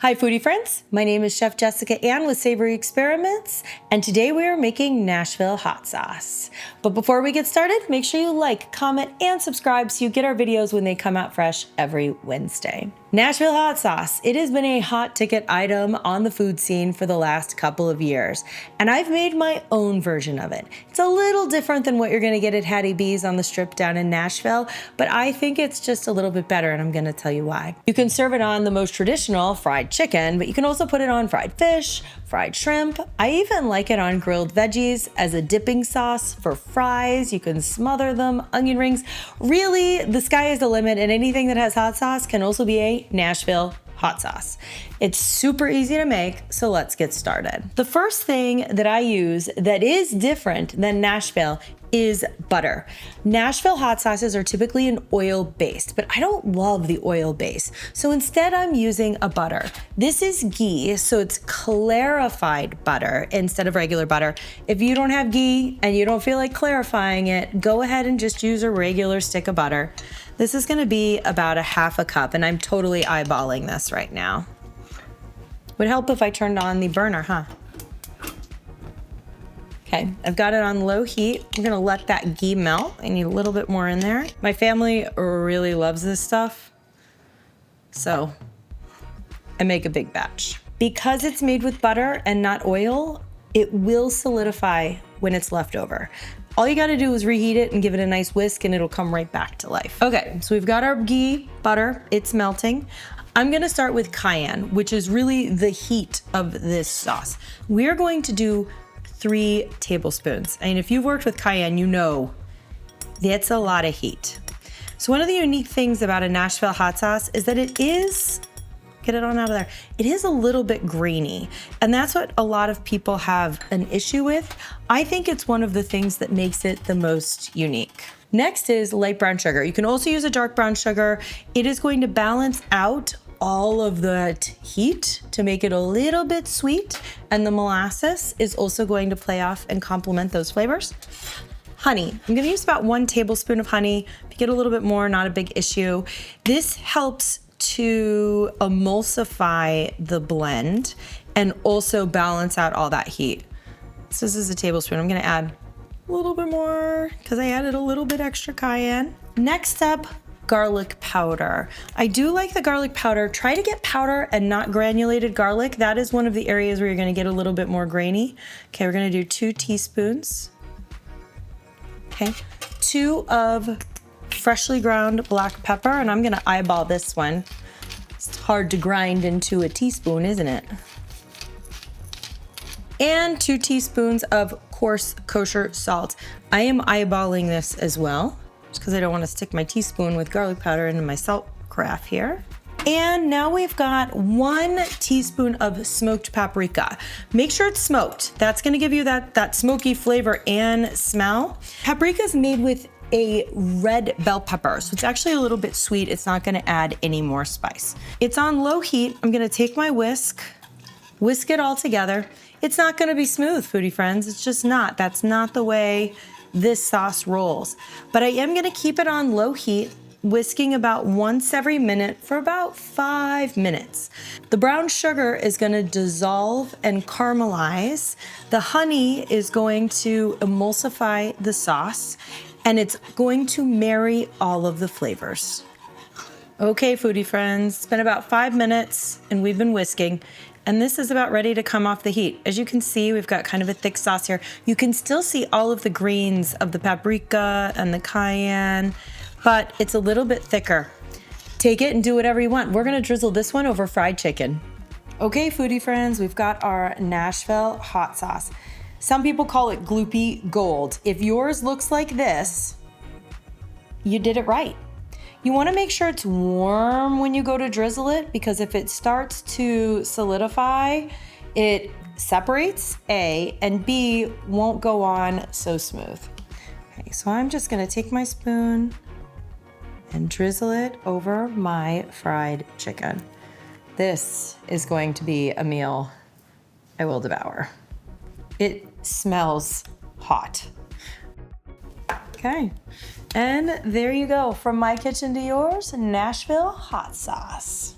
Hi foodie friends, my name is Chef Jessica Ann with Savory Experiments, and today we are making Nashville hot sauce. But before we get started, make sure you like, comment, and subscribe so you get our videos when they come out fresh every Wednesday. Nashville hot sauce. It has been a hot ticket item on the food scene for the last couple of years, and I've made my own version of it. It's a little different than what you're gonna get at Hattie B's on the strip down in Nashville, but I think it's just a little bit better, and I'm gonna tell you why. You can serve it on the most traditional fried chicken, but you can also put it on fried fish, fried shrimp. I even like it on grilled veggies as a dipping sauce for fries. You can smother them, onion rings. Really, the sky is the limit, and anything that has hot sauce can also be a Nashville hot sauce. It's super easy to make, so let's get started. The first thing that I use that is different than Nashville is butter. Nashville hot sauces are typically an oil based, but I don't love the oil base. So instead I'm using a butter. This is ghee, so it's clarified butter instead of regular butter. If you don't have ghee and you don't feel like clarifying it, go ahead and just use a regular stick of butter. This is gonna be about a half a cup, and I'm totally eyeballing this right now. Would help if I turned on the burner, huh? Okay, I've got it on low heat. I'm gonna let that ghee melt. I need a little bit more in there. My family really loves this stuff, so I make a big batch. Because it's made with butter and not oil, it will solidify when it's left over. All you gotta do is reheat it and give it a nice whisk and it'll come right back to life. Okay, so we've got our ghee, butter, it's melting. I'm gonna start with cayenne, which is really the heat of this sauce. We're going to do 3 tablespoons. And if you've worked with cayenne, you know that's a lot of heat. So one of the unique things about a Nashville hot sauce is that it is, get it on out of there, it is a little bit grainy. And that's what a lot of people have an issue with. I think it's one of the things that makes it the most unique. Next is light brown sugar. You can also use a dark brown sugar. It is going to balance out all of that heat to make it a little bit sweet, and the molasses is also going to play off and complement those flavors. Honey, I'm gonna use about 1 tablespoon of honey. If you get a little bit more, not a big issue. This helps to emulsify the blend and also balance out all that heat. So this is a tablespoon. I'm gonna add a little bit more because I added a little bit extra cayenne. Next up, garlic powder. I do like the garlic powder. Try to get powder and not granulated garlic. That is one of the areas where you're gonna get a little bit more grainy. Okay, we're gonna do 2 teaspoons. Okay, 2 of freshly ground black pepper, and I'm gonna eyeball this one. It's hard to grind into a teaspoon, isn't it? And 2 teaspoons of coarse kosher salt. I am eyeballing this as well, just because I don't want to stick my teaspoon with garlic powder into my salt carafe here. And now we've got 1 teaspoon of smoked paprika. Make sure it's smoked. That's gonna give you that smoky flavor and smell. Paprika is made with a red bell pepper, so it's actually a little bit sweet. It's not gonna add any more spice. It's on low heat. I'm gonna take my whisk it all together. It's not gonna be smooth, foodie friends. It's just not. That's not the way this sauce rolls. But I am gonna keep it on low heat, whisking about once every minute for about 5 minutes. The brown sugar is gonna dissolve and caramelize. The honey is going to emulsify the sauce, and it's going to marry all of the flavors. Okay, foodie friends, it's been about 5 minutes and we've been whisking, and this is about ready to come off the heat. As you can see, we've got kind of a thick sauce here. You can still see all of the greens of the paprika and the cayenne, but it's a little bit thicker. Take it and do whatever you want. We're gonna drizzle this one over fried chicken. Okay, foodie friends, we've got our Nashville hot sauce. Some people call it gloopy gold. If yours looks like this, you did it right. You wanna make sure it's warm when you go to drizzle it, because if it starts to solidify, it separates, A, and B, won't go on so smooth. Okay, so I'm just gonna take my spoon and drizzle it over my fried chicken. This is going to be a meal I will devour. It smells hot. Okay, and there you go. From my kitchen to yours, Nashville hot sauce.